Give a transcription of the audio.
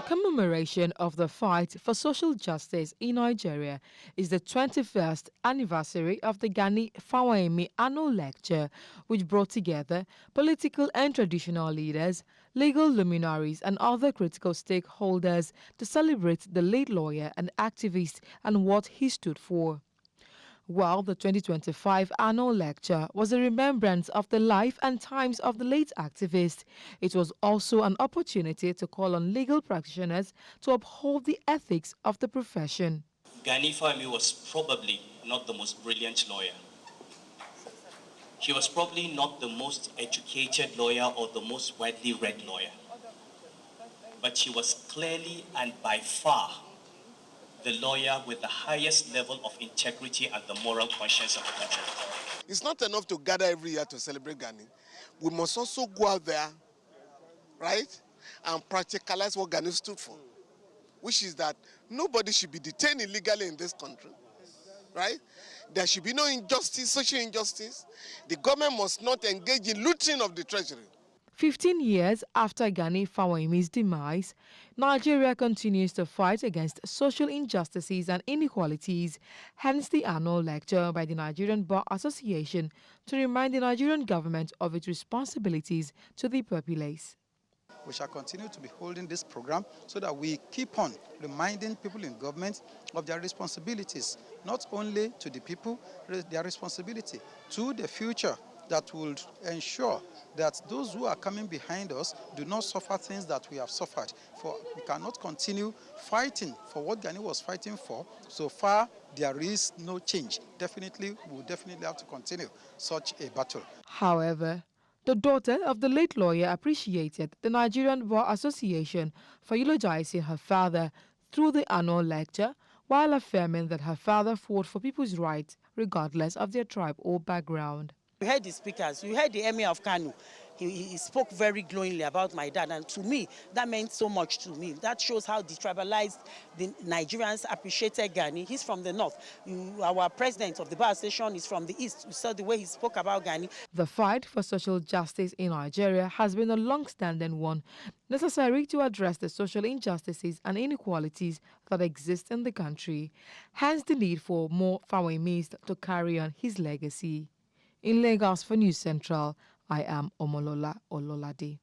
commemoration of the fight for social justice in Nigeria is the 21st anniversary of the Gani Fawehinmi annual lecture, which brought together political and traditional leaders, legal luminaries and other critical stakeholders to celebrate the late lawyer and activist and what he stood for. While the 2025 annual lecture was a remembrance of the life and times of the late activist, it was also an opportunity to call on legal practitioners to uphold the ethics of the profession. Gani Fawehinmi was probably not the most brilliant lawyer. He was probably not the most educated lawyer or the most widely read lawyer. But he was clearly and by far the lawyer with the highest level of integrity and the moral conscience of the country. It's not enough to gather every year to celebrate Gani. We must also go out there, right, and practicalize what Gani stood for, which is that nobody should be detained illegally in this country, right? There should be no injustice, social injustice. The government must not engage in looting of the treasury. 15 years after Gani Fawehinmi's demise, Nigeria continues to fight against social injustices and inequalities, hence the annual lecture by the Nigerian Bar Association to remind the Nigerian government of its responsibilities to the populace. We shall continue to be holding this program so that we keep on reminding people in government of their responsibilities, not only to the people, their responsibility to the future that will ensure that those who are coming behind us do not suffer things that we have suffered. For we cannot continue fighting for what Gani was fighting for. So far, there is no change. We will definitely have to continue such a battle. However, the daughter of the late lawyer appreciated the Nigerian Bar Association for eulogizing her father through the annual lecture, while affirming that her father fought for people's rights regardless of their tribe or background. You heard the speakers, you heard the Emir of Kano. He spoke very glowingly about my dad, and to me, that meant so much to me. That shows how detribalized the Nigerians appreciated Gani. He's from the north. Our president of the bar station is from the east. You saw the way he spoke about Gani. The fight for social justice in Nigeria has been a long-standing one, necessary to address the social injustices and inequalities that exist in the country. Hence the need for more Fawehinmis to carry on his legacy. In Lagos for News Central, I am Omolola Ololade.